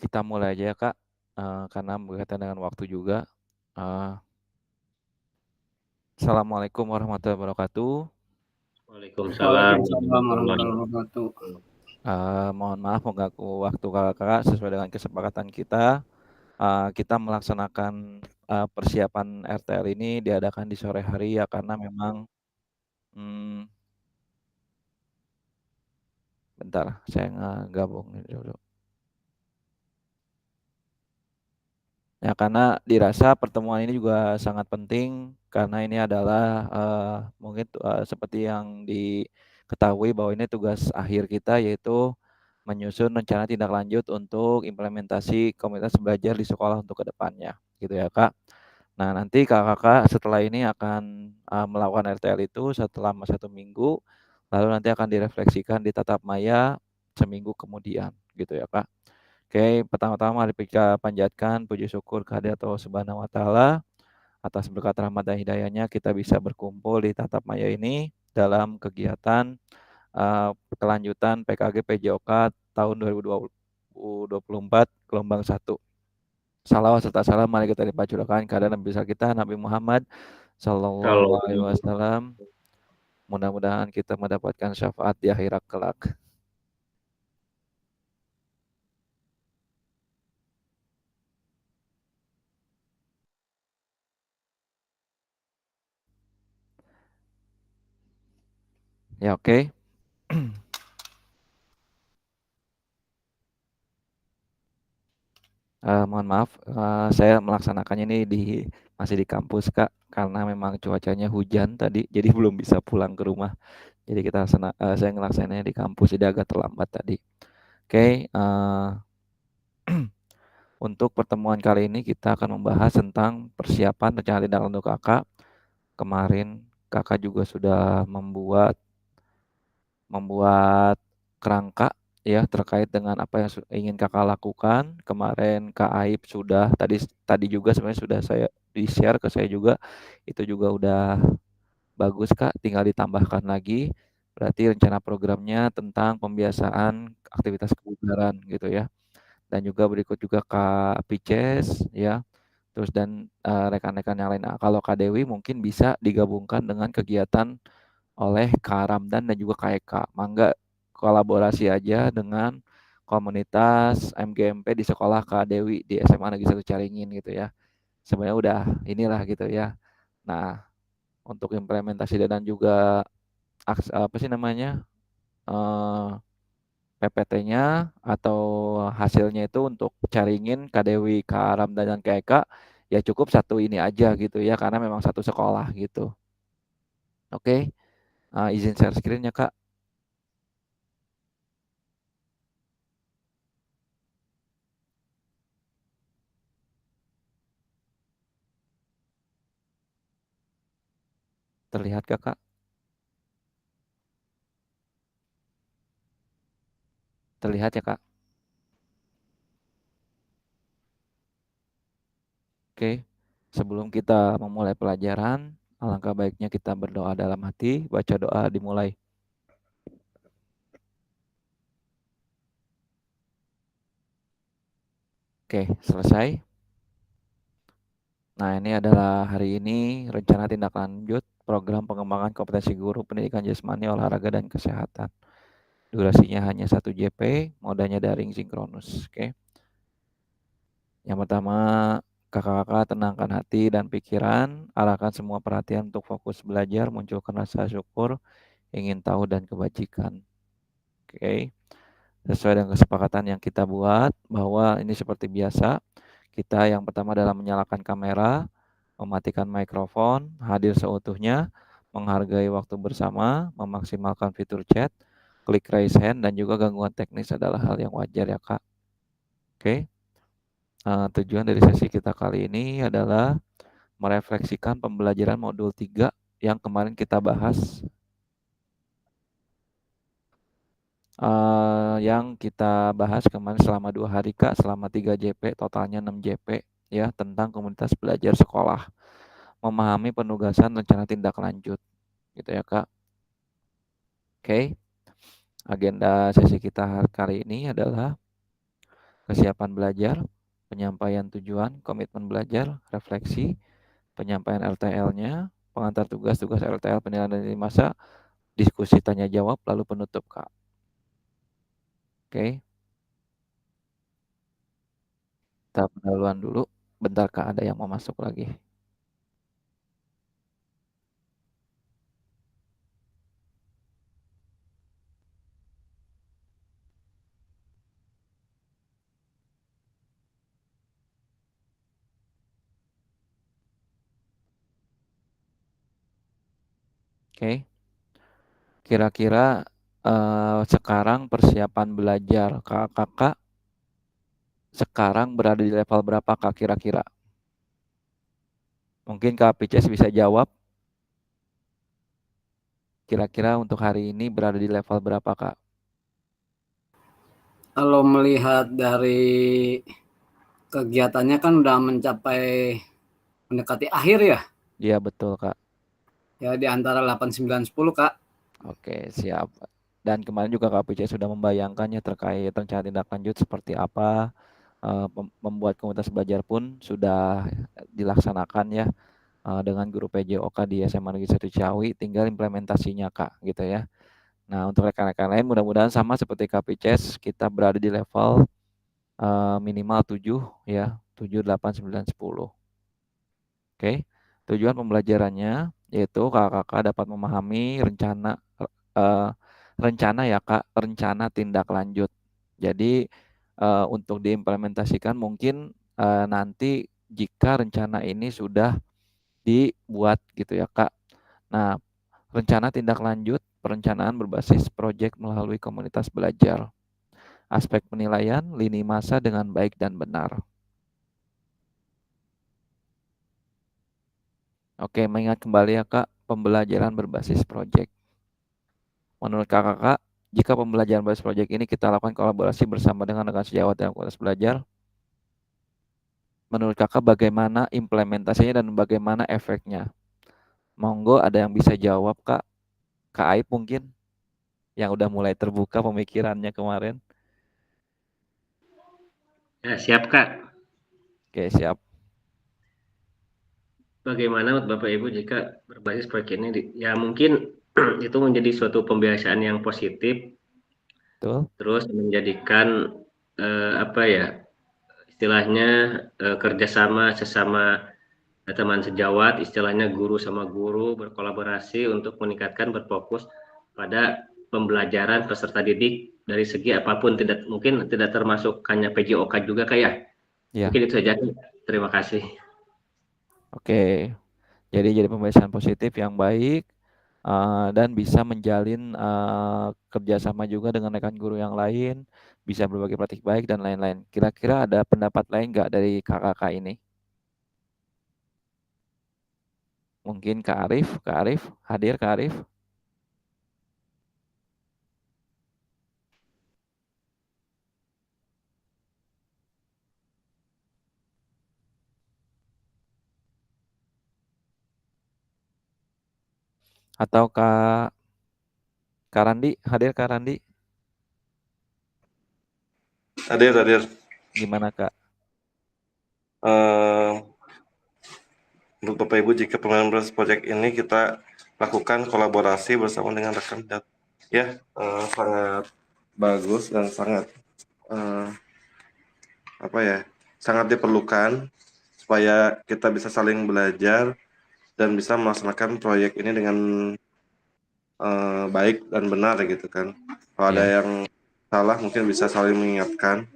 Kita mulai aja ya Kak, karena berkaitan dengan waktu juga. Eee, Assalamualaikum warahmatullahi wabarakatuh. Waalaikumsalam Waalaikumsalam warahmatullahi warahmatullahi wabarakatuh. wabarakatuh. Mohon maaf mengganggu waktu Kakak sesuai dengan kesepakatan kita. Kita melaksanakan, persiapan RTL ini diadakan di sore hari ya karena memang, mmm, bentar saya ngegabung ini dulu. Ya karena dirasa pertemuan ini juga sangat penting karena ini adalah, mungkin, seperti yang diketahui bahwa ini tugas akhir kita yaitu menyusun rencana tindak lanjut untuk implementasi komunitas belajar di sekolah untuk ke depannya, gitu ya, Kak. Nah, nanti Kakak setelah ini akan, melakukan RTL itu selama 1 minggu, lalu nanti akan direfleksikan di tatap maya seminggu kemudian, gitu ya, Kak. Oke, pertama-tama mari kita panjatkan puji syukur kehadirat Allah Subhanahu wa taala atas berkat rahmat dan hidayahnya kita bisa berkumpul di tatap maya ini dalam kegiatan kelanjutan PKG PJOK tahun 2024 gelombang 1. Salawat serta salam mari kita limpahkan kepada Nabi besar kita Nabi Muhammad sallallahu Kalau alaihi wasallam. Mudah-mudahan kita mendapatkan syafaat di akhirat kelak. Ya, oke. Mohon maaf, saya melaksanakannya ini masih di kampus, Kak, karena memang cuacanya hujan tadi, jadi belum bisa pulang ke rumah. Jadi saya ngelaksanainnya di kampus, jadi agak terlambat tadi. Oke, untuk pertemuan kali ini kita akan membahas tentang persiapan rencana tindak lanjut Kakak. Kemarin Kakak juga sudah membuat membuat kerangka ya terkait dengan apa yang ingin Kakak lakukan. Kemarin Kak Aib sudah tadi juga sebenarnya sudah saya di-share ke saya juga. Itu juga udah bagus Kak, tinggal ditambahkan lagi. Berarti rencana programnya tentang pembiasaan aktivitas kebugaran gitu ya. Dan juga berikut juga Kak Pices ya. Terus dan rekan-rekan yang lain. Nah, kalau Kak Dewi mungkin bisa digabungkan dengan kegiatan oleh Kak Ramdan dan juga Kak Eka. Mangga kolaborasi aja dengan komunitas MGMP di sekolah Kak Dewi di SMA Negeri 1 Caringin gitu ya. Sebenarnya udah inilah gitu ya. Nah, untuk implementasi dan juga apa sih namanya? eh, PPT-nya atau hasilnya itu untuk Caringin, Kak Dewi, Kak Ramdan dan Kak Eka ya cukup satu ini aja gitu ya karena memang satu sekolah gitu. Oke, izin share screen ya Kak. Terlihat Kakak? Terlihat ya Kak? Oke, sebelum kita memulai pelajaran, alangkah baiknya kita berdoa dalam hati, baca doa dimulai. Oke, selesai. Nah, ini adalah hari ini rencana tindak lanjut program pengembangan kompetensi guru pendidikan jasmani, olahraga, dan kesehatan. Durasinya hanya 1 JP, modanya daring sinkronus. Oke. Yang pertama, kakak-kakak tenangkan hati dan pikiran, arahkan semua perhatian untuk fokus belajar, munculkan rasa syukur, ingin tahu, dan kebajikan. Oke. Sesuai dengan kesepakatan yang kita buat bahwa ini seperti biasa, kita yang pertama adalah menyalakan kamera, mematikan mikrofon, hadir seutuhnya, menghargai waktu bersama, memaksimalkan fitur chat, klik raise hand, dan juga gangguan teknis adalah hal yang wajar ya Kak. Oke, tujuan dari sesi kita kali ini adalah merefleksikan pembelajaran modul 3 yang kemarin kita bahas. Yang kita bahas kemarin selama 2 hari Kak, selama 3 JP, totalnya 6 JP ya, tentang komunitas belajar sekolah. Memahami penugasan rencana tindak lanjut, gitu ya Kak. Oke, agenda sesi kita kali ini adalah kesiapan belajar, penyampaian tujuan, komitmen belajar, refleksi, penyampaian LTL-nya, pengantar tugas LTL, penilaian dan nilai masa, diskusi tanya jawab, lalu penutup, Kak. Oke, kita pendahuluan dulu. Bentar, Kak, ada yang mau masuk lagi. Oke, kira-kira sekarang persiapan belajar kakak sekarang berada di level berapa, Kak, kira-kira? Mungkin Kak Pices bisa jawab. Kira-kira untuk hari ini berada di level berapa, Kak? Kalau melihat dari kegiatannya kan udah mendekati akhir ya. Iya, betul, Kak. Ya di antara 8, 9, 10, Kak. Oke, siap. Dan kemarin juga Kak Pices sudah membayangkannya terkait rencana tindak lanjut seperti apa. Membuat komunitas belajar pun sudah dilaksanakan ya, dengan guru PJOK di SMA Negeri 1 Ciawi, tinggal implementasinya, Kak, gitu ya. Nah, untuk rekan-rekan lain mudah-mudahan sama seperti Kak Pices, kita berada di level minimal 7 ya, 7, 8, 9, 10. Oke. Tujuan pembelajarannya yaitu kakak-kakak dapat memahami eh, rencana ya, Kak, rencana tindak lanjut. Jadi untuk diimplementasikan mungkin nanti jika rencana ini sudah dibuat gitu ya, Kak. Nah, rencana tindak lanjut perencanaan berbasis proyek melalui komunitas belajar. Aspek penilaian lini masa dengan baik dan benar. Oke, mengingat kembali ya, Kak, pembelajaran berbasis proyek. Menurut kakak, jika pembelajaran berbasis proyek ini kita lakukan kolaborasi bersama dengan rekan sejawat dalam komunitas belajar, menurut kakak bagaimana implementasinya dan bagaimana efeknya? Monggo ada yang bisa jawab, Kak. Kak Aib mungkin yang udah mulai terbuka pemikirannya kemarin. Ya, siap Kak. Oke, siap. Bagaimana menurut Bapak Ibu jika berbasis proyek ini, ya mungkin itu menjadi suatu pembiasaan yang positif, Betul. terus menjadikan apa ya istilahnya kerjasama sesama teman sejawat, istilahnya guru sama guru berkolaborasi untuk meningkatkan berfokus pada pembelajaran peserta didik dari segi apapun, tidak mungkin tidak termasuk hanya PJOK juga kayak. Ya. Mungkin itu saja. Terima kasih. Oke. Jadi pembahasan positif yang baik dan bisa menjalin kerjasama juga dengan rekan guru yang lain, bisa berbagi praktik baik dan lain-lain. Kira-kira ada pendapat lain nggak dari kakak-kakak ini? Mungkin Kak Arif, hadir Kak Arif, atau Kak Randi, hadir Kak Randi, Hadir. gimana Kak? Untuk Bapak Ibu, jika pembangunan proyek ini kita lakukan kolaborasi bersama dengan rekan ya, sangat bagus dan sangat apa ya, sangat diperlukan supaya kita bisa saling belajar dan bisa melaksanakan proyek ini dengan baik dan benar gitu kan. Kalau ada Ya, yang salah mungkin bisa saling mengingatkan.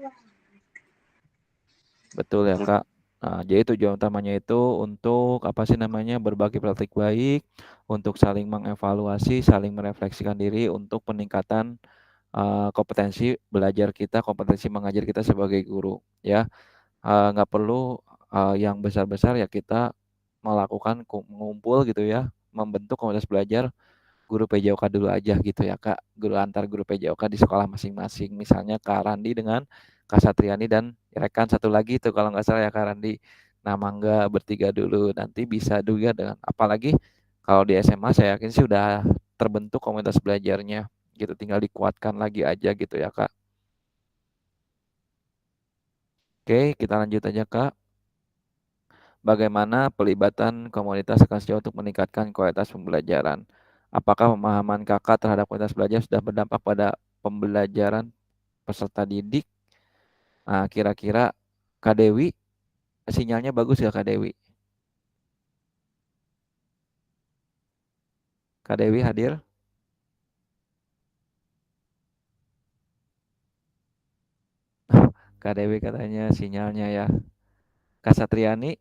betul ya Kak. Nah, jadi tujuan utamanya itu untuk apa sih namanya berbagi praktik baik, untuk saling mengevaluasi, saling merefleksikan diri untuk peningkatan kompetensi belajar kita, kompetensi mengajar kita sebagai guru. Ya, nggak perlu yang besar-besar ya kita melakukan mengumpul gitu ya, membentuk komunitas belajar guru PJOK dulu aja gitu ya, Kak. Guru PJOK di sekolah masing-masing. Misalnya Kak Randi dengan Kak Satriani dan rekan satu lagi itu kalau nggak salah ya Kak Randi. Nah, Mangga bertiga dulu. Nanti bisa juga dengan apalagi kalau di SMA saya yakin sih udah terbentuk komunitas belajarnya gitu. Tinggal dikuatkan lagi aja gitu ya, Kak. Oke, kita lanjut aja Kak. Bagaimana pelibatan komunitas akan sejauh untuk meningkatkan kualitas pembelajaran? Apakah pemahaman Kakak terhadap kualitas belajar sudah berdampak pada pembelajaran peserta didik? Nah, kira-kira Kak Dewi, sinyalnya bagus ya Kak Dewi? Kak Dewi hadir? Kak Dewi katanya sinyalnya ya. Kak Satriani?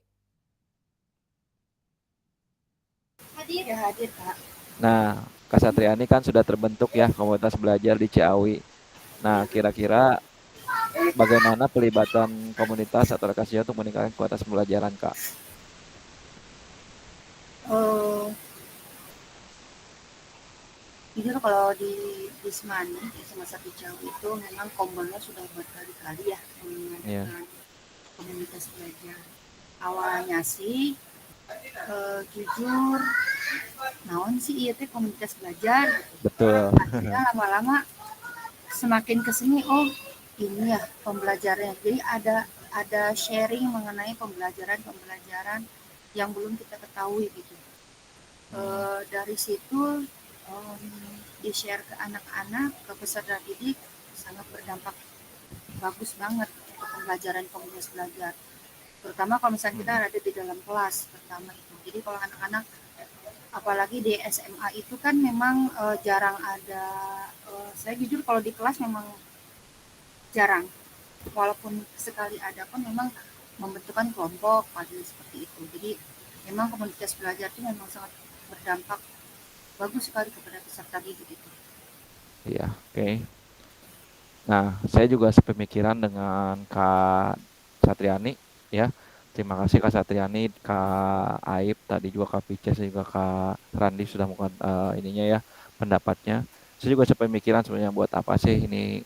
Hadir ya, hadir Kak. Nah, Kak Satriani kan sudah terbentuk ya komunitas belajar di Ciawi. Nah, kira-kira bagaimana pelibatan komunitas atau lokasi untuk meningkatkan kualitas pembelajaran, Kak? Jujur kalau di Wismani, di SMA 1 Ciawi itu memang kombolnya sudah berkali-kali ya mengadakan komunitas belajar. Awalnya sih jujur naon sih iya teh komunitas belajar. Betul. Akhirnya lama-lama semakin kesini ini ya pembelajarannya. Jadi ada sharing mengenai pembelajaran yang belum kita ketahui gitu. Dari situ di-share ke anak-anak, ke peserta didik sangat berdampak bagus banget untuk pembelajaran komunitas belajar. Terutama kalau misalnya kita ada di dalam kelas pertama itu. Jadi kalau anak-anak apalagi di SMA itu kan memang jarang ada saya jujur kalau di kelas memang jarang. Walaupun sekali ada pun memang membentukkan kelompok pagi seperti itu. Jadi memang komunitas belajar itu memang sangat berdampak bagus sekali kepada peserta didik itu. Iya, oke. Nah, saya juga sepemikiran dengan Kak Satriani ya. Terima kasih Kak Satriani, Kak Aib, tadi juga Kak Pices, juga Kak Randi sudah melakukan ininya ya, pendapatnya. Saya juga sepemikiran sebenarnya buat apa sih ini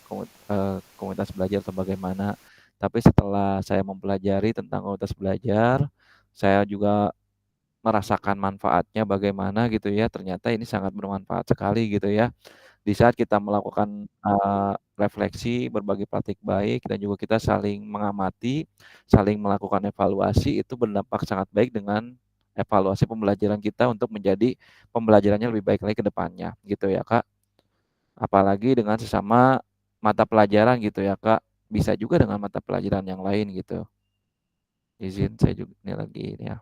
komunitas belajar atau bagaimana. Tapi setelah saya mempelajari tentang komunitas belajar, saya juga merasakan manfaatnya bagaimana gitu ya. Ternyata ini sangat bermanfaat sekali gitu ya. Di saat kita melakukan refleksi, berbagi praktik baik, dan juga kita saling mengamati, saling melakukan evaluasi, itu berdampak sangat baik dengan evaluasi pembelajaran kita untuk menjadi pembelajarannya lebih baik lagi ke depannya, gitu ya Kak. Apalagi dengan sesama mata pelajaran gitu ya Kak, bisa juga dengan mata pelajaran yang lain gitu. Izin saya juga ini lagi ini ya.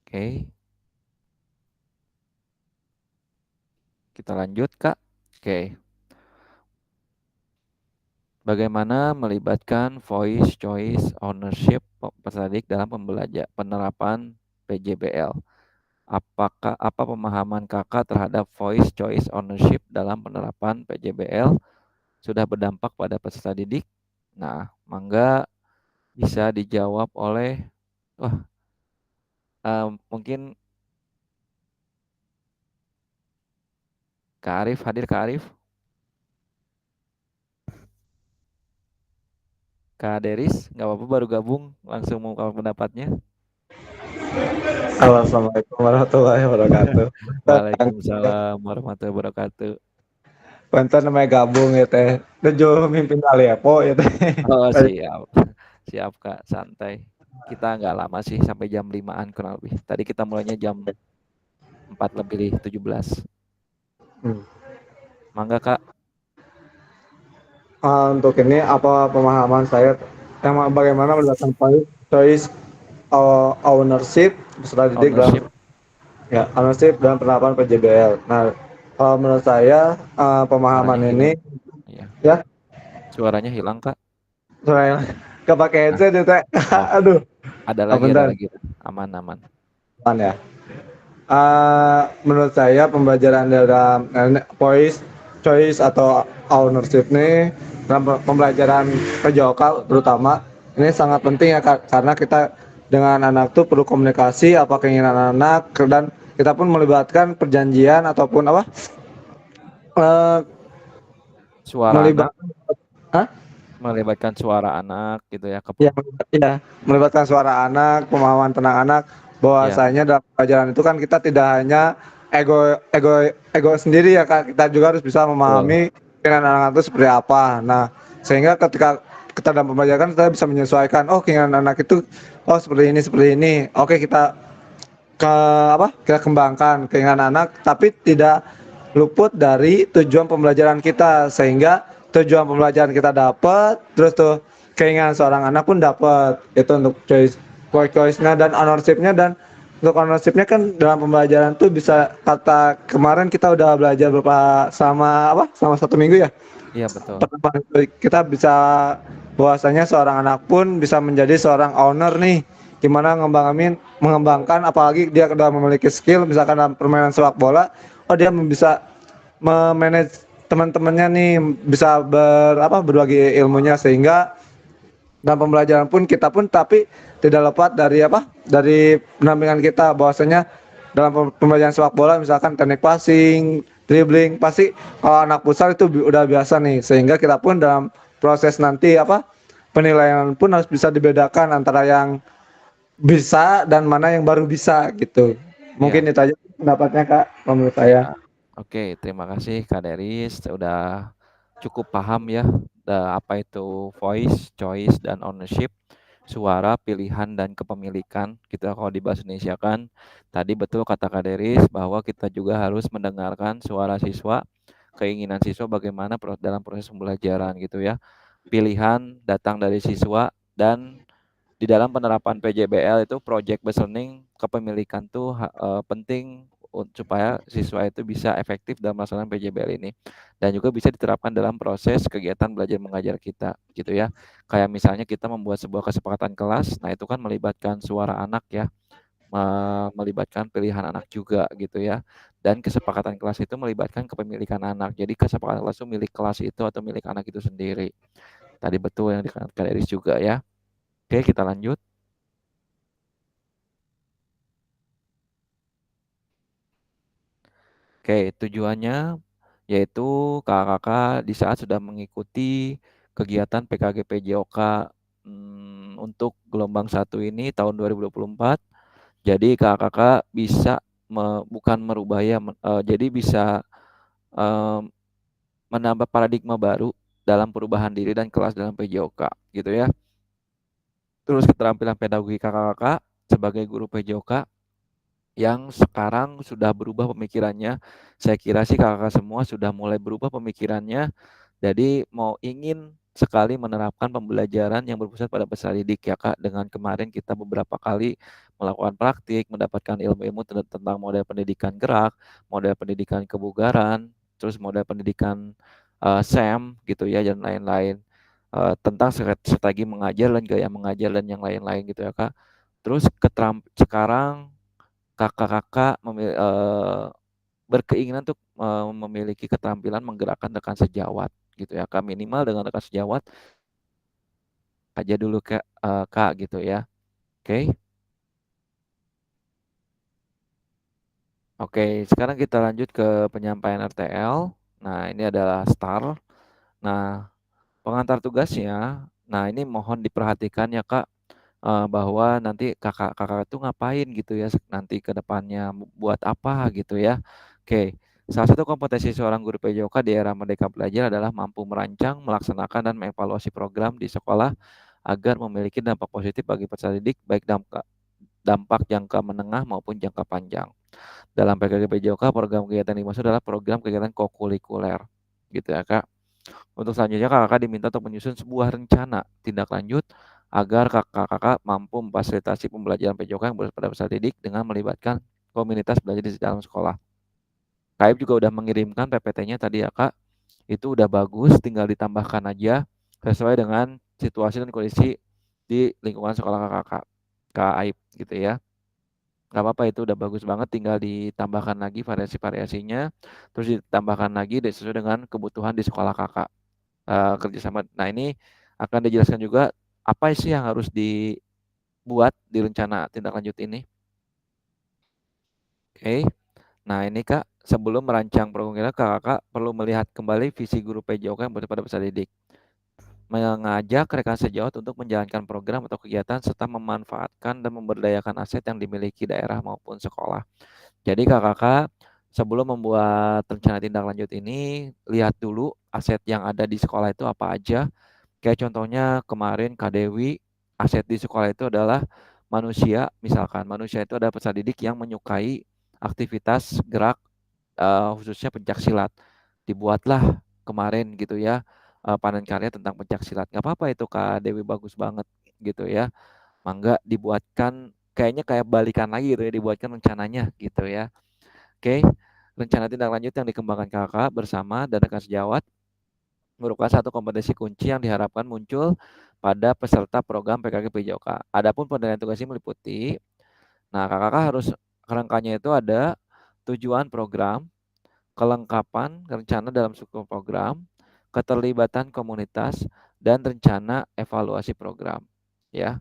Oke. Kita lanjut Kak. Oke. Bagaimana melibatkan voice choice ownership peserta didik dalam penerapan PJBL? Apa pemahaman Kakak terhadap voice choice ownership dalam penerapan PJBL sudah berdampak pada peserta didik? Nah, mangga bisa dijawab oleh mungkin Kak Arif, hadir Kak Arif? Kak Deris, nggak apa-apa baru gabung, langsung mau pendapatnya. Halo, Assalamualaikum warahmatullahi wabarakatuh. Waalaikumsalam warahmatullahi wabarakatuh. Punten namanya gabung ya teh. Tujuh mimpin Aliapo ya teh. Oh siap, siap Kak, santai. Kita nggak lama sih, sampai jam 5-an kurang lebih. Tadi kita mulainya jam 4:17. Mangga Kak. Untuk ini apa pemahaman saya yang bagaimana melibatkan choice ownership peserta didik dalam ownership dalam penerapan PJBL. Nah, menurut saya pemahaman ini ya. Suaranya hilang Kak. Suaranya kepake headset ya teh. Aduh. Ada lagi. Aman. Aman ya. Menurut saya pembelajaran dalam choice atau ownership ini dalam pembelajaran PJOK terutama ini sangat penting ya karena kita dengan anak tuh perlu komunikasi apa keinginan anak dan kita pun melibatkan perjanjian ataupun suara melibatkan suara anak gitu ya. Melibatkan suara anak, pemahaman tentang anak bahwasanya dalam pelajaran itu kan kita tidak hanya ego sendiri ya Kak, kita juga harus bisa memahami keinginan anak itu seperti apa. Nah, sehingga ketika kita dalam pembelajaran kita bisa menyesuaikan, oh keinginan anak itu oh seperti ini. Oke, kita kita kembangkan keinginan anak tapi tidak luput dari tujuan pembelajaran kita, sehingga tujuan pembelajaran kita dapat, terus tuh keinginan seorang anak pun dapat. Itu untuk choice-nya dan ownership-nya. Dan untuk ownership-nya kan dalam pembelajaran tuh bisa, kata kemarin kita udah belajar sama 1 minggu ya. Iya betul. Pertama kita bisa bahwasanya seorang anak pun bisa menjadi seorang owner nih, gimana mengembangkan, apalagi dia sudah memiliki skill misalkan dalam permainan sepak bola, oh dia bisa memanage teman-temannya nih, bisa berbagi ilmunya, sehingga dalam pembelajaran pun kita pun tapi tidak lepas dari pendampingan kita, bahwasanya dalam pembelajaran sepak bola misalkan teknik passing, dribbling, pasti kalau anak futsal itu udah biasa nih, sehingga kita pun dalam proses nanti penilaian pun harus bisa dibedakan antara yang bisa dan mana yang baru bisa gitu. Mungkin itu aja pendapatnya Kak menurut saya. Oke, terima kasih Kak Deris, udah cukup paham ya apa itu voice, choice, dan ownership, suara, pilihan, dan kepemilikan. Kita kalau di bahasa Indonesia kan, tadi betul kata Kak Deris bahwa kita juga harus mendengarkan suara siswa, keinginan siswa bagaimana dalam proses pembelajaran gitu ya. Pilihan datang dari siswa, dan di dalam penerapan PJBL itu project based learning, kepemilikan tuh penting supaya siswa itu bisa efektif dalam melaksanakan PJBL ini, dan juga bisa diterapkan dalam proses kegiatan belajar mengajar kita gitu ya. Kayak misalnya kita membuat sebuah kesepakatan kelas, nah itu kan melibatkan suara anak ya, melibatkan pilihan anak juga gitu ya, dan kesepakatan kelas itu melibatkan kepemilikan anak. Jadi kesepakatan kelas itu milik kelas itu atau milik anak itu sendiri. Tadi betul yang dikatakan Eris juga ya. Oke, kita lanjut. Oke, tujuannya yaitu kakak-kakak di saat sudah mengikuti kegiatan PKG PJOK untuk gelombang 1 ini tahun 2024. Jadi kakak-kakak bisa bukan merubah ya, jadi bisa menambah paradigma baru dalam perubahan diri dan kelas dalam PJOK gitu ya. Terus keterampilan pedagogi kakak-kakak sebagai guru PJOK yang sekarang sudah berubah pemikirannya. Saya kira sih kakak semua sudah mulai berubah pemikirannya. Jadi ingin sekali menerapkan pembelajaran yang berpusat pada peserta didik ya Kak. Dengan kemarin kita beberapa kali melakukan praktik, mendapatkan ilmu-ilmu tentang model pendidikan gerak, model pendidikan kebugaran, terus model pendidikan SEM gitu ya, dan lain-lain. Tentang strategi mengajar dan gaya mengajar dan yang lain-lain gitu ya Kak. Terus sekarang kakak-kakak berkeinginan untuk memiliki keterampilan menggerakkan rekan sejawat gitu ya Kak, minimal dengan rekan sejawat aja dulu Kak gitu ya. Oke, sekarang kita lanjut ke penyampaian RTL. Nah, ini adalah STAR. Nah, pengantar tugasnya, nah ini mohon diperhatikan ya Kak, bahwa nanti kakak-kakak itu ngapain gitu ya nanti ke depannya, buat apa gitu ya. Oke, salah satu kompetensi seorang guru PJOK di era Merdeka Belajar adalah mampu merancang, melaksanakan, dan mengevaluasi program di sekolah agar memiliki dampak positif bagi peserta didik, baik dampak jangka menengah maupun jangka panjang. Dalam PKG PJOK, program kegiatan dimaksud adalah program kegiatan kokurikuler gitu ya Kak. Untuk selanjutnya kakak diminta untuk menyusun sebuah rencana tindak lanjut agar kakak-kakak mampu memfasilitasi pembelajaran PJOK yang pada peserta didik dengan melibatkan komunitas belajar di dalam sekolah. KAIP juga udah mengirimkan PPT-nya tadi ya Kak. Itu udah bagus, tinggal ditambahkan aja sesuai dengan situasi dan kondisi di lingkungan sekolah kakak-kakak KAIP gitu ya. Gak apa-apa, itu udah bagus banget, tinggal ditambahkan lagi variasi-variasinya, terus ditambahkan lagi sesuai dengan kebutuhan di sekolah kakak. Kerjasama. Nah ini akan dijelaskan juga apa sih yang harus dibuat di rencana tindak lanjut ini. Oke. Nah ini Kak, sebelum merancang program kita, kakak perlu melihat kembali visi guru PJOK yang pada peserta didik. Mengajak rekan sejawat untuk menjalankan program atau kegiatan serta memanfaatkan dan memberdayakan aset yang dimiliki daerah maupun sekolah. Jadi kakak sebelum membuat rencana tindak lanjut ini, lihat dulu aset yang ada di sekolah itu apa aja, Kayak contohnya kemarin Kak Dewi, aset di sekolah itu adalah manusia, misalkan manusia itu adalah peserta didik yang menyukai aktivitas gerak khususnya pencaksilat. Dibuatlah kemarin gitu ya panen karya tentang pencaksilat. Nggak apa-apa itu Kak Dewi, bagus banget gitu ya. Mangga dibuatkan kayaknya kayak balikan lagi gitu ya, dibuatkan rencananya gitu ya. Oke, rencana tindak lanjut yang dikembangkan kakak bersama dan rekan sejawat merupakan satu kompetensi kunci yang diharapkan muncul pada peserta program PKK PJOK. Adapun penilaian tugas ini meliputi, nah kakak harus kerangkanya itu ada tujuan program, kelengkapan rencana dalam struktur program, keterlibatan komunitas, dan rencana evaluasi program. Ya,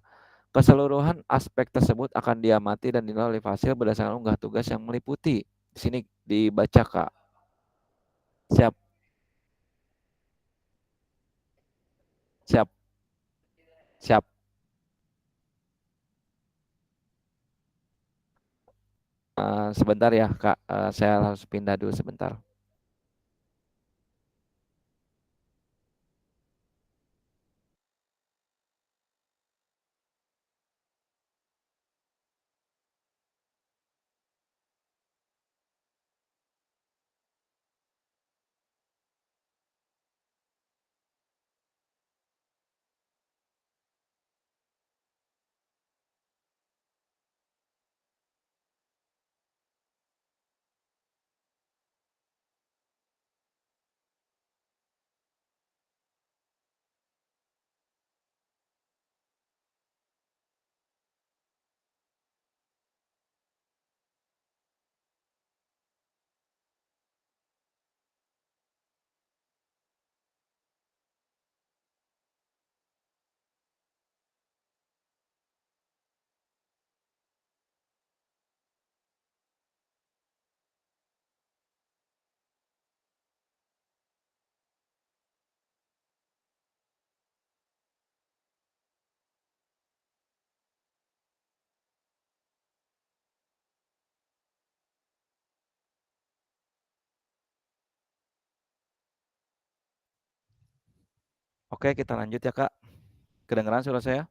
keseluruhan aspek tersebut akan diamati dan dinilai oleh Fasil berdasarkan unggah tugas yang meliputi. Di sini dibaca Kak. Siap, siap, siap. Sebentar ya Kak, saya harus pindah dulu sebentar. Oke, kita lanjut ya Kak. Kedengeran suara saya?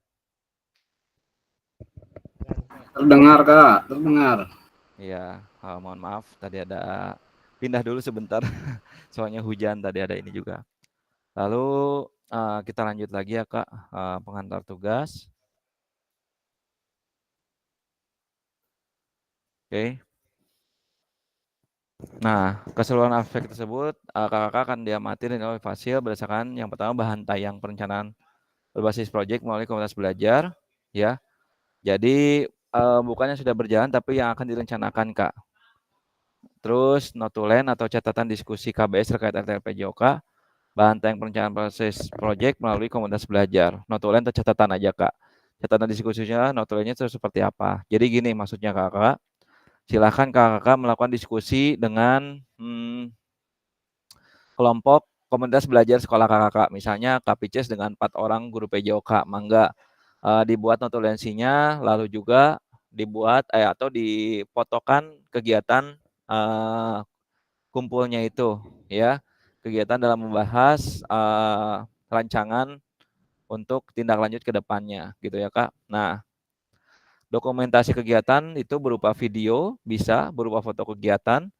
Terdengar Kak, terdengar. Iya, mohon maaf tadi ada pindah dulu sebentar. Soalnya hujan tadi ada ini juga. Lalu kita lanjut lagi ya Kak, pengantar tugas. Oke. Nah, keseluruhan aspek tersebut kakak akan diamati dan oleh Fasil berdasarkan yang pertama bahan tayang perencanaan berbasis proyek melalui komunitas belajar, ya. Jadi bukannya sudah berjalan tapi yang akan direncanakan Kak. Terus notulen atau catatan diskusi KBS terkait RTPJOK, bahan tayang perencanaan proses proyek melalui komunitas belajar. Notulen atau catatan aja Kak. Catatan diskusinya, notulennya itu seperti apa. Jadi gini maksudnya kakak, silahkan kakak melakukan diskusi dengan kelompok komunitas belajar sekolah kakak. Misalnya KPCS dengan 4 orang guru PJOK, mangga dibuat notulensinya, lalu juga dibuat atau dipotokan kegiatan kumpulnya itu, ya. Kegiatan dalam membahas rancangan untuk tindak lanjut ke depannya, gitu ya Kak. Nah, dokumentasi kegiatan itu berupa video, bisa berupa foto kegiatan,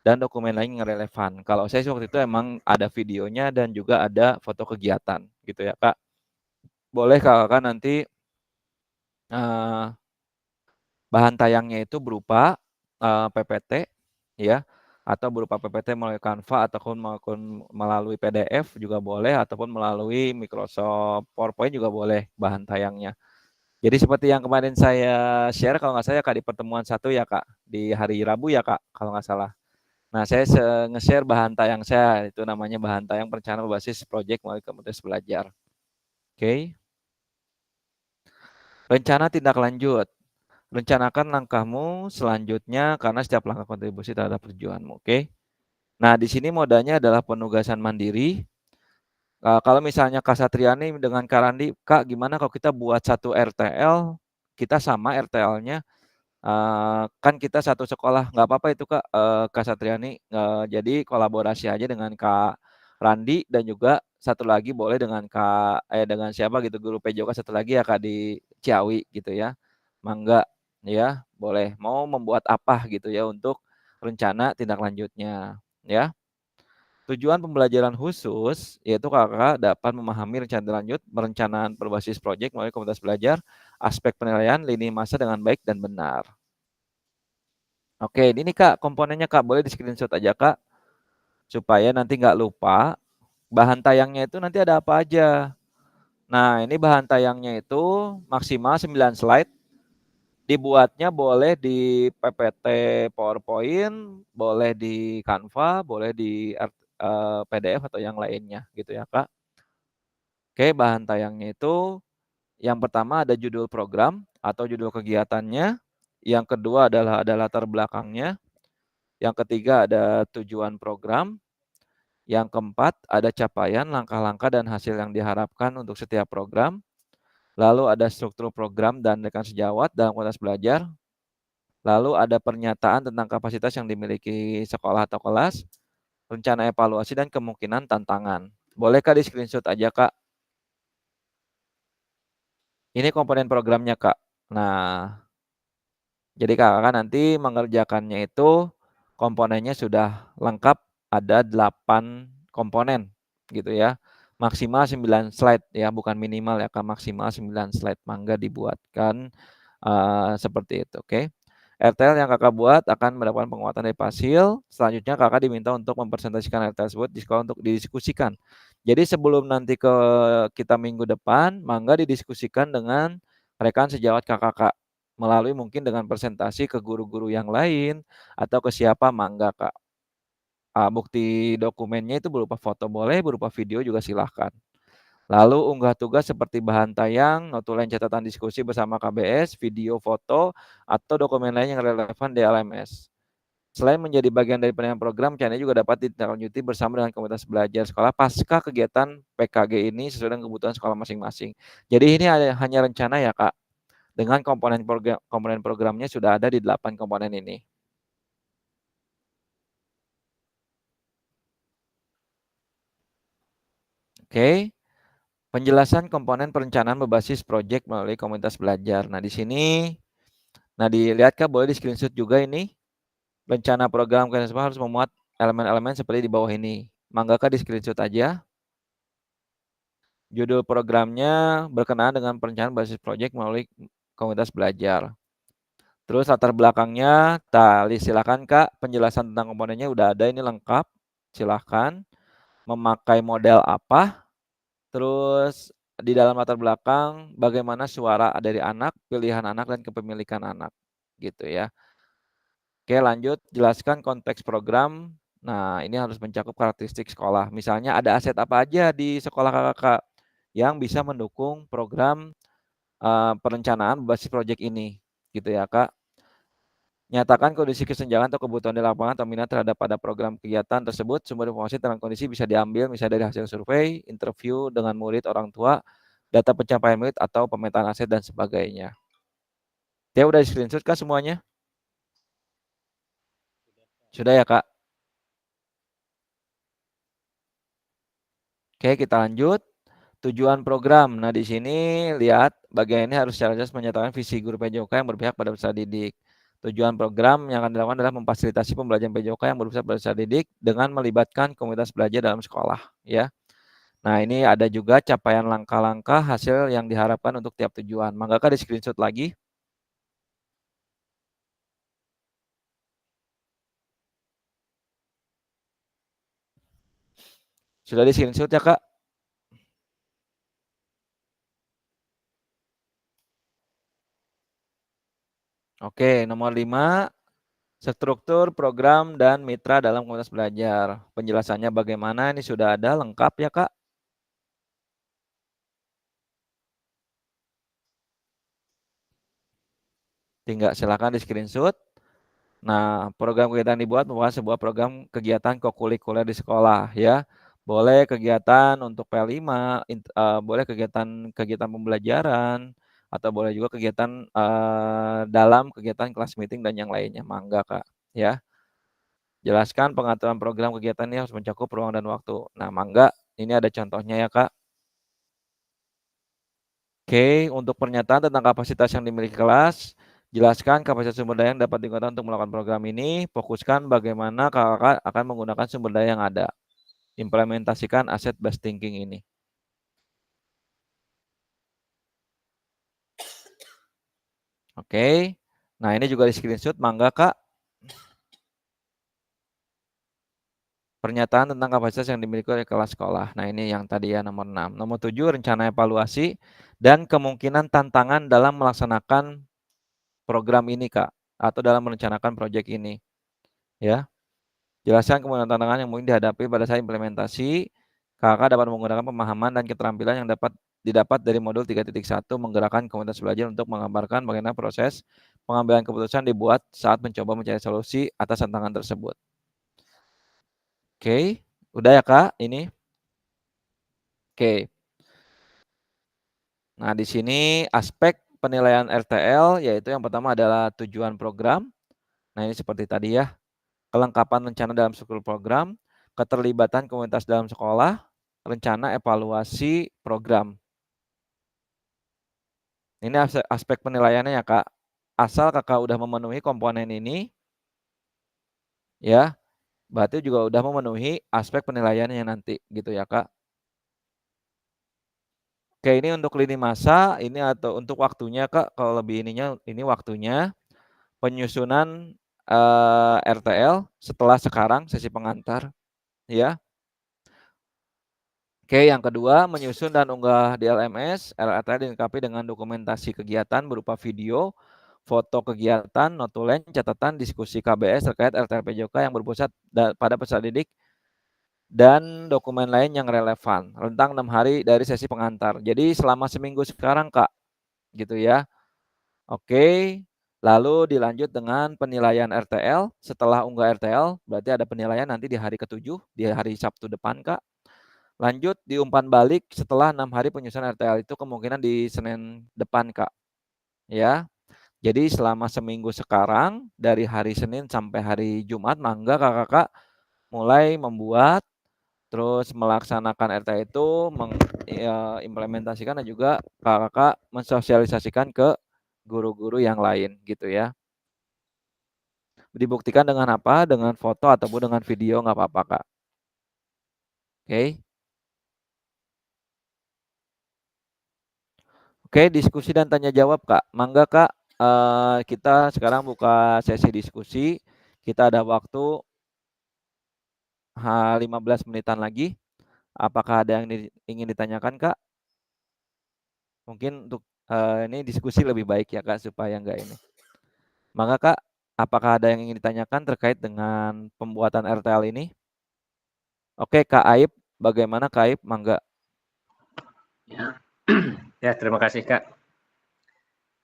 dan dokumen lain yang relevan. Kalau saya waktu itu emang ada videonya dan juga ada foto kegiatan, gitu ya Kak. Boleh Kakak nanti bahan tayangnya itu berupa PPT, ya, atau berupa PPT melalui Canva ataupun melalui PDF juga boleh, ataupun melalui Microsoft PowerPoint juga boleh bahan tayangnya. Jadi seperti yang kemarin saya share kalau nggak salah Kak di pertemuan 1 ya Kak, di hari Rabu ya Kak kalau nggak salah. Nah saya nge-share bahan tayang saya, itu namanya bahan tayang perencanaan berbasis proyek melalui komunitas belajar. Oke. Rencana tindak lanjut. Rencanakan langkahmu selanjutnya karena setiap langkah kontribusi terhadap tujuanmu. Oke. Nah di sini modalnya adalah penugasan mandiri. Kalau misalnya Kak Satriani dengan Kak Randi, Kak gimana kalau kita buat satu RTL, kita sama RTL-nya, kan kita satu sekolah, nggak apa-apa itu Kak Satriani, jadi kolaborasi aja dengan Kak Randi dan juga satu lagi boleh dengan dengan siapa gitu, guru PJOK satu lagi ya Kak di Ciawi gitu ya. Mangga ya, boleh. Mau membuat apa gitu ya untuk rencana tindak lanjutnya ya. Tujuan pembelajaran khusus yaitu Kakak dapat memahami rencana lanjut, perencanaan berbasis proyek melalui komunitas belajar, aspek penilaian, lini masa dengan baik dan benar. Oke, ini Kak komponennya Kak, boleh di-screenshot aja Kak, supaya nanti nggak lupa. Bahan tayangnya itu nanti ada apa aja. Nah, ini bahan tayangnya itu maksimal 9 slide. Dibuatnya boleh di PPT PowerPoint, boleh di Canva, boleh di PDF atau yang lainnya gitu ya Kak. Oke, bahan tayangnya itu yang pertama ada judul program atau judul kegiatannya. Yang kedua adalah ada latar belakangnya. Yang ketiga ada tujuan program. Yang keempat ada capaian, langkah-langkah dan hasil yang diharapkan untuk setiap program. Lalu ada struktur program dan rekan sejawat dalam komunitas belajar. Lalu ada pernyataan tentang kapasitas yang dimiliki sekolah atau kelas, rencana evaluasi dan kemungkinan tantangan. Boleh Kak di screenshot aja Kak. Ini komponen programnya Kak. Nah, jadi Kakak nanti mengerjakannya itu komponennya sudah lengkap, ada 8 komponen gitu ya. Maksimal 9 slide ya, bukan minimal ya Kak, maksimal 9 slide. Mangga dibuatkan seperti itu, oke. RTL yang Kakak buat akan mendapatkan penguatan dari Pasil. Selanjutnya Kakak diminta untuk mempresentasikan RTL tersebut di sekolah untuk didiskusikan. Jadi sebelum nanti ke kita minggu depan, mangga didiskusikan dengan rekan sejawat Kakak melalui mungkin dengan presentasi ke guru-guru yang lain atau ke siapa mangga Kak. Bukti dokumennya itu berupa foto boleh, berupa video juga silahkan. Lalu unggah tugas seperti bahan tayang, notulen catatan diskusi bersama KBS, video, foto, atau dokumen lain yang relevan di LMS. Selain menjadi bagian dari penilaian program, channel juga dapat ditindaklanjuti bersama dengan komunitas belajar sekolah pasca kegiatan PKG ini sesuai dengan kebutuhan sekolah masing-masing. Jadi ini hanya rencana ya Kak, dengan komponen programnya sudah ada di 8 komponen ini. Oke. Penjelasan komponen perencanaan berbasis proyek melalui komunitas belajar. Nah, di sini, dilihat Kak, boleh di screenshot juga ini. Rencana program kalian semua harus memuat elemen-elemen seperti di bawah ini. Mangga Kak di screenshot aja. Judul programnya berkenaan dengan perencanaan berbasis proyek melalui komunitas belajar. Terus latar belakangnya, silakan Kak, penjelasan tentang komponennya udah ada ini lengkap. Silakan. Memakai model apa? Terus di dalam latar belakang bagaimana suara dari anak, pilihan anak dan kepemilikan anak gitu ya. Oke, lanjut jelaskan konteks program. Nah, ini harus mencakup karakteristik sekolah. Misalnya ada aset apa aja di sekolah Kakak yang bisa mendukung program perencanaan berbasis proyek ini gitu ya, Kak. Nyatakan kondisi kesenjangan atau kebutuhan di lapangan atau minat terhadap pada program kegiatan tersebut. Sumber informasi tentang kondisi bisa diambil misalnya dari hasil survei, interview dengan murid, orang tua, data pencapaian murid atau pemetaan aset dan sebagainya. Ya udah di screenshot Kak semuanya? Sudah ya Kak? Oke, kita lanjut. Tujuan program. Nah, di sini lihat bagian ini harus secara jelas menyatakan visi guru PJOK yang berpihak pada peserta didik. Tujuan program yang akan dilakukan adalah memfasilitasi pembelajaran PJOK yang berpusat pada peserta didik dengan melibatkan komunitas belajar dalam sekolah, ya. Nah, ini ada juga capaian langkah-langkah hasil yang diharapkan untuk tiap tujuan. Mangga Kak di screenshot lagi. Sudah di screenshot ya, Kak? Oke, nomor 5. Struktur, program, dan mitra dalam komunitas belajar. Penjelasannya bagaimana ini sudah ada lengkap ya Kak? Tinggal silakan di screenshot. Nah, program kegiatan dibuat merupakan sebuah program kegiatan kokurikuler di sekolah ya. Boleh kegiatan untuk P5, boleh kegiatan pembelajaran, atau boleh juga kegiatan dalam kegiatan kelas meeting dan yang lainnya. Mangga Kak ya. Jelaskan pengaturan program kegiatan ini harus mencakup ruang dan waktu. Nah, mangga Ini ada contohnya ya, Kak. Oke, untuk pernyataan tentang kapasitas yang dimiliki kelas, jelaskan kapasitas sumber daya yang dapat digunakan untuk melakukan program ini, fokuskan bagaimana kakak akan menggunakan sumber daya yang ada. Implementasikan asset based thinking ini. Oke, nah ini juga di screenshot, mangga Kak. Pernyataan tentang kapasitas yang dimiliki oleh kelas sekolah. Nah ini yang tadi ya nomor 6. Nomor 7, rencana evaluasi dan kemungkinan tantangan dalam melaksanakan program ini Kak, atau dalam merencanakan proyek ini. Ya, jelaskan kemungkinan tantangan yang mungkin dihadapi pada saat implementasi. Kakak dapat menggunakan pemahaman dan keterampilan yang didapat dari modul 3.1 menggerakkan komunitas belajar untuk menggambarkan bagaimana proses pengambilan keputusan dibuat saat mencoba mencari solusi atas tantangan tersebut. Oke, udah ya Kak ini. Oke. Nah, di sini aspek penilaian RTL yaitu yang pertama adalah tujuan program. Nah, ini seperti tadi ya. Kelengkapan rencana dalam struktur program, keterlibatan komunitas dalam sekolah, rencana evaluasi program. Ini aspek penilaiannya ya, Kak. Asal Kakak udah memenuhi komponen ini, ya, berarti juga udah memenuhi aspek penilaiannya nanti, gitu ya, Kak. Oke, ini untuk lini masa, ini atau untuk waktunya, Kak, kalau lebih ini waktunya, penyusunan RTL setelah sekarang sesi pengantar, ya. Oke, yang kedua, menyusun dan unggah di LMS, RTL dilengkapi dengan dokumentasi kegiatan berupa video, foto kegiatan, notulen, catatan, diskusi KBS terkait RTL PJOK yang berpusat pada peserta didik, dan dokumen lain yang relevan. Rentang 6 hari dari sesi pengantar. Jadi selama seminggu sekarang, Kak, gitu ya. Oke, lalu dilanjut dengan penilaian RTL. Setelah unggah RTL, berarti ada penilaian nanti di hari ke-7, di hari Sabtu depan, Kak. Lanjut di umpan balik setelah 6 hari penyusunan RTL, itu kemungkinan di Senin depan, Kak. Ya. Jadi selama seminggu sekarang, dari hari Senin sampai hari Jumat, mangga kakak-kakak mulai membuat, terus melaksanakan RTL itu, mengimplementasikan dan juga kakak-kakak mensosialisasikan ke guru-guru yang lain gitu ya. Dibuktikan dengan apa? Dengan foto ataupun dengan video nggak apa-apa, Kak. Oke. Oke, diskusi dan tanya jawab, Kak. Mangga, Kak, kita sekarang buka sesi diskusi. Kita ada waktu 15 menitan lagi. Apakah ada yang ingin ditanyakan, Kak? Mungkin untuk ini diskusi lebih baik ya, Kak, supaya enggak ini. Mangga, Kak, apakah ada yang ingin ditanyakan terkait dengan pembuatan RTL ini? Oke, Kak Aib, bagaimana Kak Aib? Mangga. Ya. Ya, terima kasih Kak.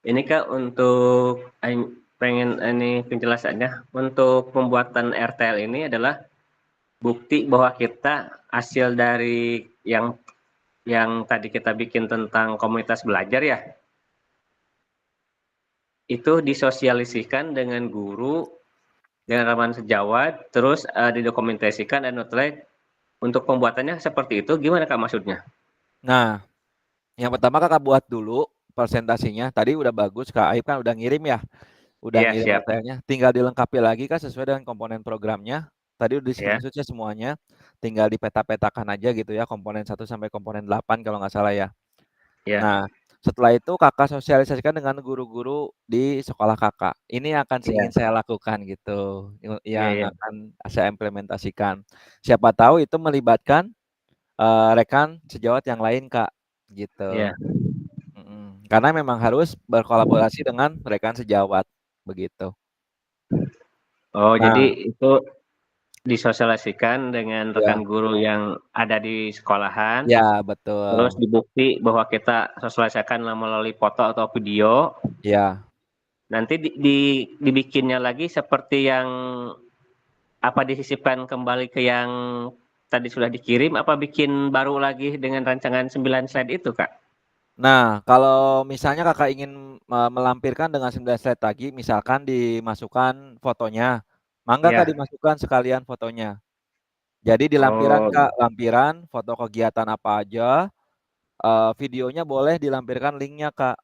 Ini Kak untuk pengen ini penjelasannya untuk pembuatan RTL ini adalah bukti bahwa kita hasil dari yang tadi kita bikin tentang komunitas belajar ya. Itu disosialisasikan dengan guru dengan ramalan sejawat, terus didokumentasikan dan notulen. Untuk pembuatannya seperti itu gimana Kak maksudnya? Nah, yang pertama Kakak buat dulu presentasinya. Tadi udah bagus, Kak Aib kan udah ngirim ya. Udah Iya, ngirim siap. RTL-nya. Tinggal dilengkapi lagi Kak sesuai dengan komponen programnya. Tadi udah di Ya. screenshot ya semuanya. Tinggal dipeta-petakan aja gitu ya, komponen 1 sampai komponen 8 kalau nggak salah ya. Ya. Nah, setelah itu Kakak sosialisasikan dengan guru-guru di sekolah Kakak. Ini akan Ya. ingin saya lakukan gitu, Iya, yang iya. akan saya implementasikan. Siapa tahu itu melibatkan rekan sejawat yang lain, Kak, gitu. Iya. Karena memang harus berkolaborasi dengan rekan sejawat, begitu. Oh, Nah, jadi itu disosialisasikan dengan ya, rekan guru yang ada di sekolahan, ya terus betul, dibukti bahwa kita sosialisasikan melalui foto atau video. ya. Nanti dibikinnya lagi seperti yang apa disisipkan kembali ke yang tadi sudah dikirim, apa bikin baru lagi dengan rancangan 9 slide itu, Kak? Nah, kalau misalnya Kakak ingin melampirkan dengan 9 slide lagi, misalkan dimasukkan fotonya, mangga Kak Ya, dimasukkan sekalian fotonya. Jadi di lampiran Oh, Kak, lampiran foto kegiatan apa aja, videonya boleh dilampirkan linknya Kak.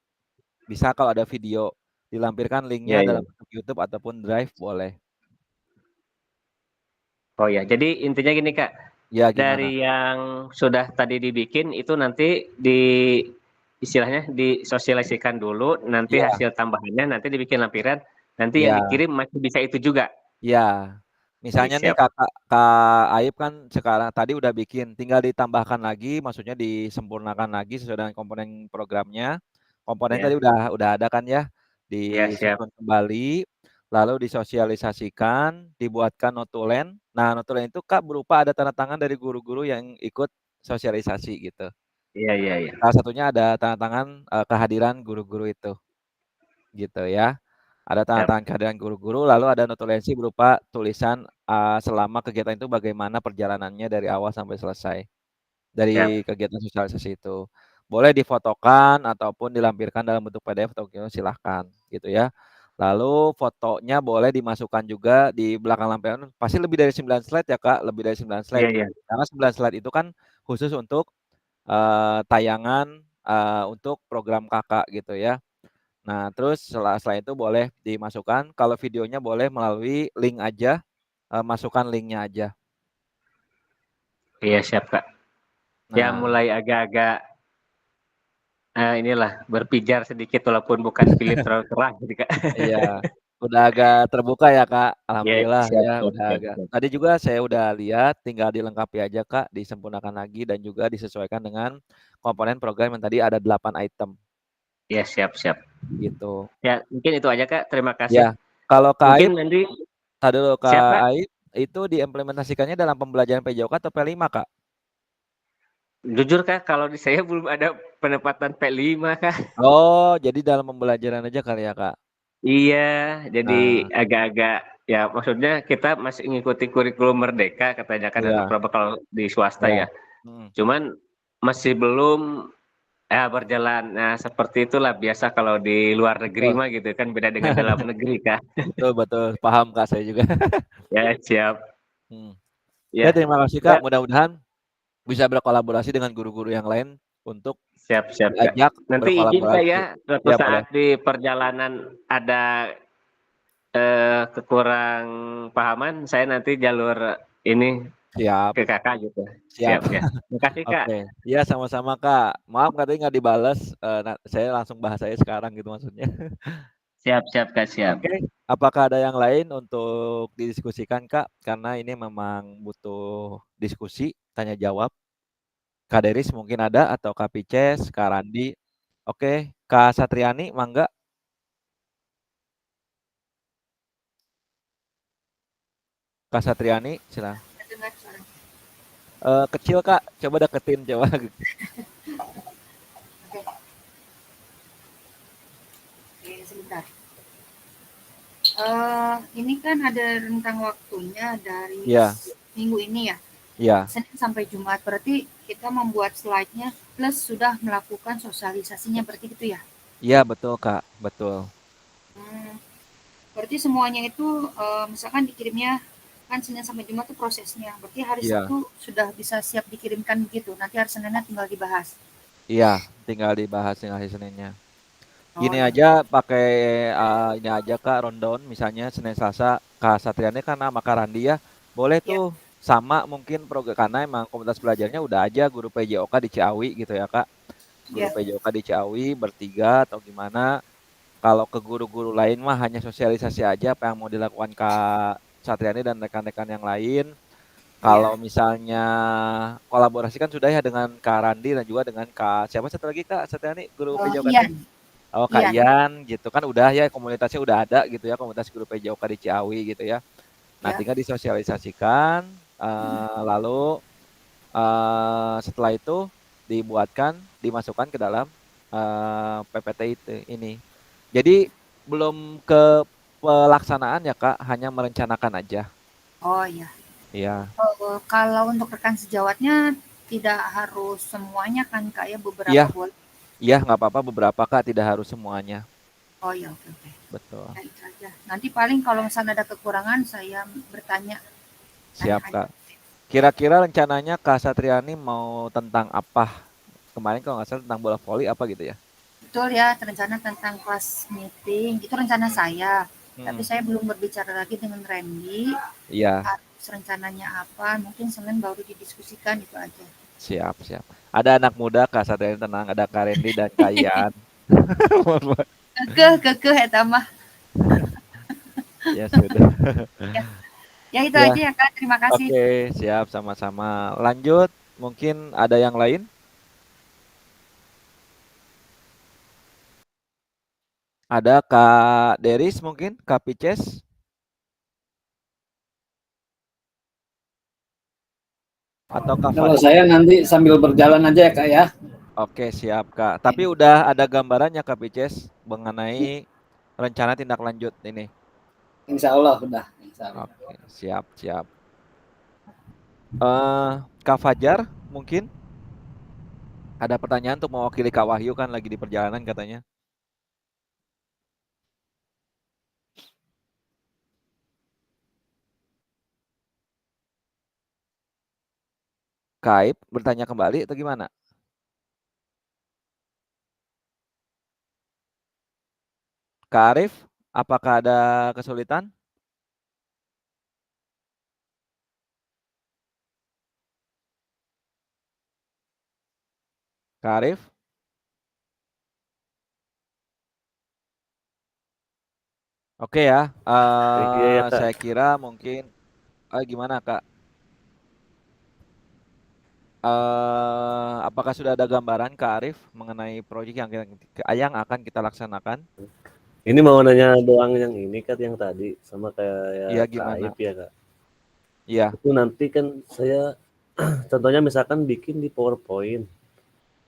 Bisa kalau ada video, dilampirkan iya linknya iya. dalam bentuk YouTube ataupun Drive boleh. Oh ya, jadi intinya gini Kak, Ya gimana? dari yang sudah tadi dibikin itu nanti istilahnya disosialisasikan dulu, nanti Iya hasil tambahannya nanti dibikin lampiran, nanti yang iya dikirim masih bisa itu juga? iya. Oke, Misalnya nih siap. Kak Aib kan sekarang tadi udah bikin, tinggal ditambahkan lagi, maksudnya disempurnakan lagi sesuai dengan komponen programnya. Komponen tadi Ya, udah ada kan ya, ya siap. disusun kembali, lalu disosialisasikan, dibuatkan notulen. Nah, notulen itu Kak berupa ada tanda tangan dari guru-guru yang ikut sosialisasi gitu. Iya iya iya. Salah satunya ada tanda tangan, kehadiran guru-guru itu, gitu ya. Ada tanda Siap tangan kehadiran guru-guru, lalu ada notulensi berupa tulisan, selama kegiatan itu bagaimana perjalanannya dari awal sampai selesai, dari siap. kegiatan sosialisasi itu. Boleh difotokan ataupun dilampirkan dalam bentuk PDF atau video silahkan, gitu ya. Lalu fotonya boleh dimasukkan juga di belakang lampiran, pasti lebih dari 9 slide ya Kak, lebih dari 9 Iya slide. iya. Karena 9 slide itu kan khusus untuk, tayangan, untuk program Kakak gitu ya. Nah, terus selain itu boleh dimasukkan, kalau videonya boleh melalui link aja, masukkan linknya aja. Iya siap Kak. Ya Nah, mulai agak-agak inilah berpijar sedikit walaupun bukan pilih terlalu terang gitu Kak. iya, udah agak terbuka ya, Kak, Iya, alhamdulillah siap ya siap udah siap agak siap. tadi juga saya udah lihat, tinggal dilengkapi aja, Kak, disempurnakan lagi dan juga disesuaikan dengan komponen program yang tadi ada 8 item, Iya siap siap. gitu. Ya mungkin itu aja Kak, terima Ya, kasih. kalau Kak Aib Mungkin nanti tadi dulu, Kak siap Kak? Aib, itu diimplementasikannya dalam pembelajaran PJOK atau P5, Kak? Jujur Kak, kalau di saya belum ada penempatan P5 Kak. Oh, jadi dalam pembelajaran aja kali ya, Kak? Iya, jadi Nah, agak-agak ya maksudnya kita masih ngikuti kurikulum Merdeka katanya kan iya anak kalau di swasta iya, ya. mhm. Cuman masih belum berjalan. Nah, seperti itulah biasa kalau di luar negeri Betul. mah gitu kan beda dengan dalam negeri Kak. Betul betul, paham Kak, saya juga. Ya, siap. Mhm. Ya Ya, terima kasih Kak, Kak, mudah-mudahan bisa berkolaborasi dengan guru-guru yang lain untuk siap siap Kak. diajak Nanti izin Kak berkolaborasi. ya, suatu Ya boleh. saat di perjalanan ada kekurang pahaman, saya nanti jalur ini Siap ke Kakak gitu. siap. Siap ya. Terima kasih Kak. Oke. Iya sama-sama Kak. Maaf tadi nggak dibales, saya langsung bahas aja sekarang gitu maksudnya. Siap siap Kak, siap. Oke, apakah ada yang lain untuk didiskusikan Kak? Karena ini memang butuh diskusi, tanya jawab. Kak Deris mungkin ada atau Kak Pices, Kak Randi. Oke, Kak Satriani mangga. Kak Satriani silakan. Dengar suara. Kecil Kak, coba deketin coba. Oke, oke, sebentar. Ini kan ada rentang waktunya dari Iya, minggu ini ya, iya, Senin sampai Jumat. Berarti kita membuat slide-nya plus sudah melakukan sosialisasinya, berarti gitu ya? iya betul Kak, betul. Hmm, berarti semuanya itu misalkan dikirimnya kan Senin sampai Jumat itu prosesnya. Berarti hari Iya, Sabtu sudah bisa siap dikirimkan gitu. Nanti hari Seninnya tinggal dibahas. iya, tinggal dibahas tinggal hari Seninnya. Oh Gini ya, aja pakai ini aja Kak rundown misalnya Senin Selasa Kak Satriani kan sama Kak Randi ya. Boleh ya, tuh sama mungkin program karena emang komunitas belajarnya udah aja guru PJOK di Ciawi gitu ya Kak. Guru ya, PJOK di Ciawi bertiga atau gimana. Kalau ke guru-guru lain mah hanya sosialisasi aja apa yang mau dilakukan Kak Satriani dan rekan-rekan yang lain. ya. Kalau misalnya kolaborasi kan sudah ya dengan Kak Randi dan juga dengan Kak siapa satu lagi Kak Satriani guru PJOK Iya, teh? Oh Kak iya, Ian gitu kan udah ya komunitasnya udah ada gitu ya komunitas guru PJOK di Ciawi gitu ya. Nah ya. tinggal disosialisasikan lalu setelah itu dibuatkan dimasukkan ke dalam PPT itu ini. Jadi belum ke pelaksanaan ya Kak, hanya merencanakan aja. Oh ya. Iya. Kalau untuk rekan sejawatnya tidak harus semuanya kan Kak ya, beberapa Iya, boleh. iya nggak apa-apa beberapa Kak, tidak harus semuanya. Oh ya, oke oke. Betul. Ya itu aja. Nanti paling kalau misalnya ada kekurangan saya bertanya, tanya Siap aja. Kak. Kira-kira rencananya Kak Satriani mau tentang apa? Kemarin kalau nggak salah tentang bola voli apa gitu ya? Betul ya, rencana tentang kelas meeting, itu rencana saya. Tapi Hmm, saya belum berbicara lagi dengan Randy, iya, rencananya apa, mungkin Senin baru didiskusikan, itu aja. siap, siap. Ada anak muda Kak Satriani tenang, ada Kak Randy dan Kak Ian. Kekeh eta mah. Ya sudah. Ya, ya itu Ya, aja ya Kak, terima kasih. oke, siap sama-sama. Lanjut, mungkin ada yang lain? Ada Kak Deris mungkin, Kak Pices, atau Kak Kalau Fadli? saya nanti sambil berjalan aja ya Kak ya. Oke, siap Kak. Tapi udah ada gambarannya Kak Pices mengenai rencana tindak lanjut ini. Insya Allah udah. Insya Allah. Oke, siap, siap. Kak Fajar mungkin ada pertanyaan untuk mewakili Kak Wahyu kan lagi di perjalanan katanya. Kak Aib bertanya kembali atau gimana? Kak Arif, apakah ada kesulitan? Kak Arif? Oke ya, Iya ya Kak. saya kira mungkin gimana Kak? Apakah sudah ada gambaran Kak Arif mengenai proyek yang akan kita laksanakan? Ini mau nanya doang yang ini kan yang tadi sama Iya kayak Kak gimana? Aib ya Kak. Iya, Itu nanti kan saya contohnya misalkan bikin di PowerPoint.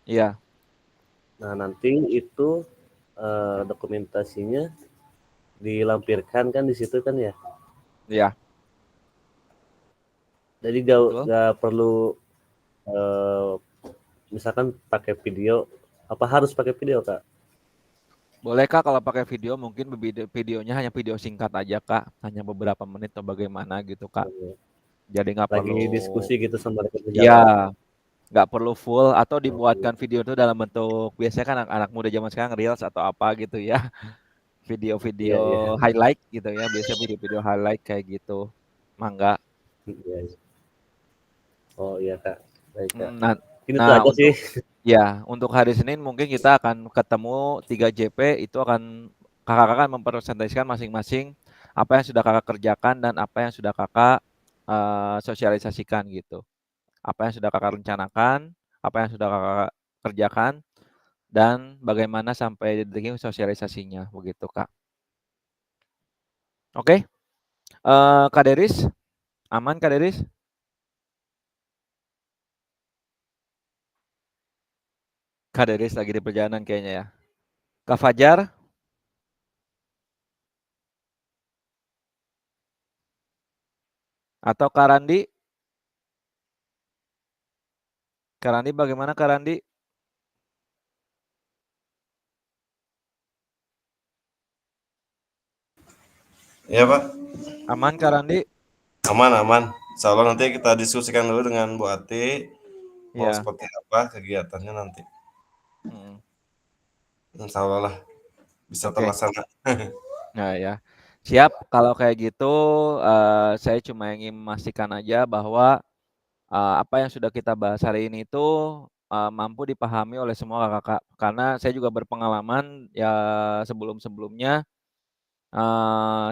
iya, Nah, nanti itu dokumentasinya dilampirkan kan di situ kan ya. iya, Jadi betul. gak perlu eh, misalkan pakai video. Apa harus pakai video Kak? Boleh Kak kalau pakai video mungkin videonya hanya video singkat aja Kak, hanya beberapa menit atau bagaimana gitu Kak. Jadi nggak Lagi perlu, diskusi gitu sama rekan iya, sejawat. nggak perlu full atau dibuatkan video itu dalam bentuk biasanya kan anak-anak muda zaman sekarang reels atau apa gitu ya, video-video Iya, iya. highlight gitu ya, biasanya video-video highlight kayak gitu. Mangga. Iya, iya. Oh iya Kak. Baik Kak. Nah, Ini tuh nah aja sih. untuk hari Senin mungkin kita akan ketemu 3JP itu akan kakak-kakak akan mempresentasikan masing-masing apa yang sudah kakak kerjakan dan apa yang sudah kakak sosialisasikan gitu. Apa yang sudah kakak rencanakan, apa yang sudah kakak kerjakan, dan bagaimana sampai detik ini sosialisasinya begitu Kak. Oke, Kak Deris, aman Kak Deris? Kak Deris lagi di perjalanan kayaknya ya. Kak Fajar atau Kak Randi? Kak Randi bagaimana Kak Randi? Iya Pak. Aman Kak Randi? Aman aman. Insya Allah nanti kita diskusikan dulu dengan Bu Ati mau Ya. seperti apa kegiatannya nanti. Mm, Insya Allah lah bisa Oke. terlaksana. Nah ya. Siap, kalau kayak gitu saya cuma ingin memastikan aja bahwa apa yang sudah kita bahas hari ini itu mampu dipahami oleh semua kakak-kakak. Karena saya juga berpengalaman ya sebelum-sebelumnya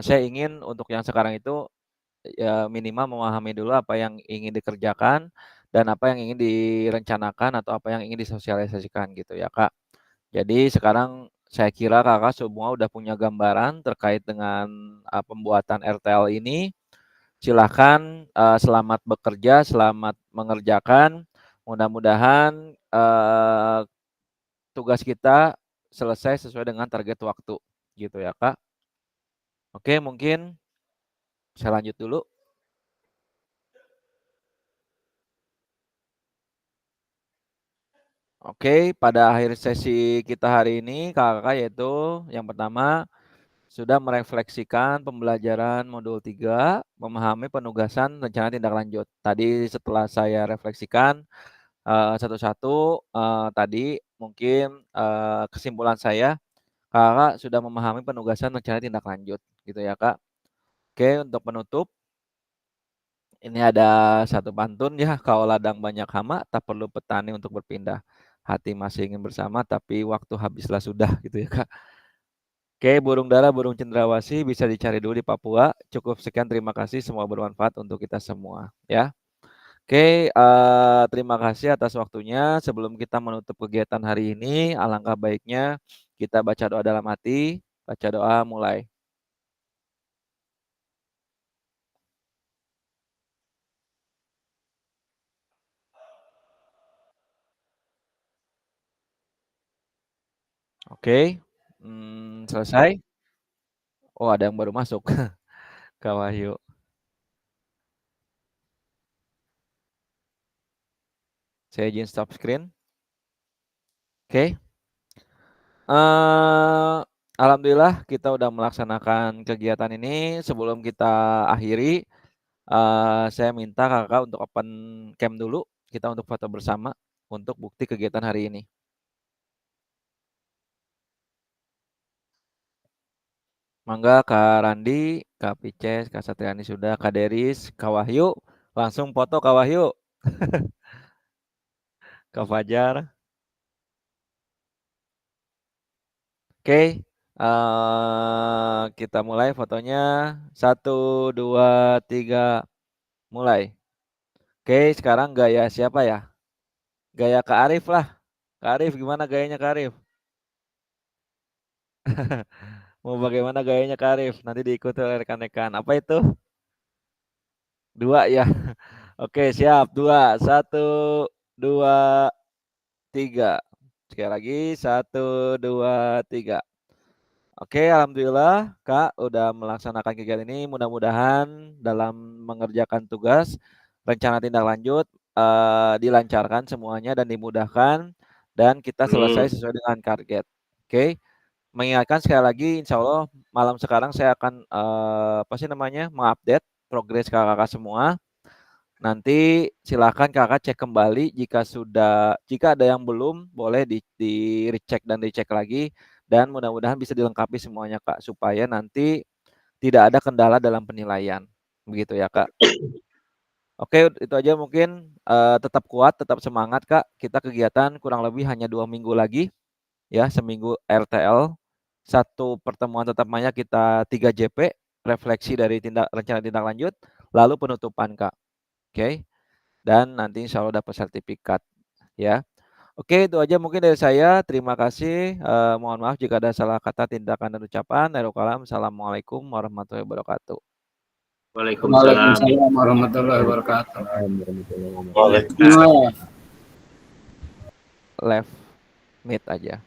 saya ingin untuk yang sekarang itu ya minimal memahami dulu apa yang ingin dikerjakan dan apa yang ingin direncanakan atau apa yang ingin disosialisasikan gitu ya Kak. Jadi sekarang saya kira Kakak semua udah punya gambaran terkait dengan pembuatan RTL ini. Silahkan selamat bekerja, selamat mengerjakan. Mudah-mudahan tugas kita selesai sesuai dengan target waktu gitu ya Kak. Oke, mungkin saya lanjut dulu. Oke, pada akhir sesi kita hari ini kakak yaitu yang pertama sudah merefleksikan pembelajaran modul 3, memahami penugasan rencana tindak lanjut. Tadi setelah saya refleksikan satu-satu, tadi mungkin kesimpulan saya, Kakak sudah memahami penugasan rencana tindak lanjut, gitu ya Kak. Oke, untuk penutup, ini ada satu pantun ya, kalau ladang banyak hama, tak perlu petani untuk berpindah. Hati masih ingin bersama, tapi waktu habislah sudah, gitu ya Kak. Oke, burung dara, burung cendrawasih bisa dicari dulu di Papua. Cukup sekian, terima kasih, semua bermanfaat untuk kita semua, ya. Oke, terima kasih atas waktunya. Sebelum kita menutup kegiatan hari ini, alangkah baiknya kita baca doa dalam hati. Baca doa, mulai. Oke, selesai. Oh, ada yang baru masuk. Kak Wahyu. Saya izin stop screen. Oke. Alhamdulillah kita udah melaksanakan kegiatan ini. Sebelum kita akhiri, saya minta Kakak untuk open cam dulu. Kita untuk foto bersama untuk bukti kegiatan hari ini. Mangga Kak Randi, Kak Pices, Kak Satriani sudah, Kak Deris, Kak Wahyu. Langsung foto Kak Wahyu. Kak Fajar. Oke, kita mulai fotonya. 1, 2, 3, mulai. Oke, sekarang gaya siapa ya? Gaya Kak Arif lah. Kak Arif, gimana gayanya Kak Arif? Mau bagaimana gayanya Kak Arif? Nanti diikuti oleh rekan-rekan. Apa itu? 2 ya. Oke, siap. 2, 1, 2, 3. Sekali lagi, 1, 2, 3. Oke, alhamdulillah Kak udah melaksanakan kegiatan ini. Mudah-mudahan dalam mengerjakan tugas rencana tindak lanjut dilancarkan semuanya dan dimudahkan dan kita selesai sesuai dengan target. Oke, mengingatkan sekali lagi, insya Allah malam sekarang saya akan mengupdate progres kakak-kakak semua. Nanti silakan kakak cek kembali jika ada yang belum boleh di recheck dan dicek lagi. Dan mudah-mudahan bisa dilengkapi semuanya Kak, supaya nanti tidak ada kendala dalam penilaian. Begitu ya Kak. Oke, itu aja mungkin, tetap kuat, tetap semangat Kak. Kita kegiatan kurang lebih hanya 2 minggu lagi, ya, seminggu RTL. 1 pertemuan tatap muka kita 3 JP, refleksi dari rencana tindak lanjut, lalu penutupan Kak. Oke, dan nanti insya Allah dapat sertifikat, ya. Oke, itu aja mungkin dari saya. Terima kasih. Mohon maaf jika ada salah kata, tindakan, dan ucapan. Assalamualaikum warahmatullahi wabarakatuh. Waalaikumsalam. Waalaikumsalam warahmatullahi wabarakatuh. Waalaikumsalam. Left, meet aja.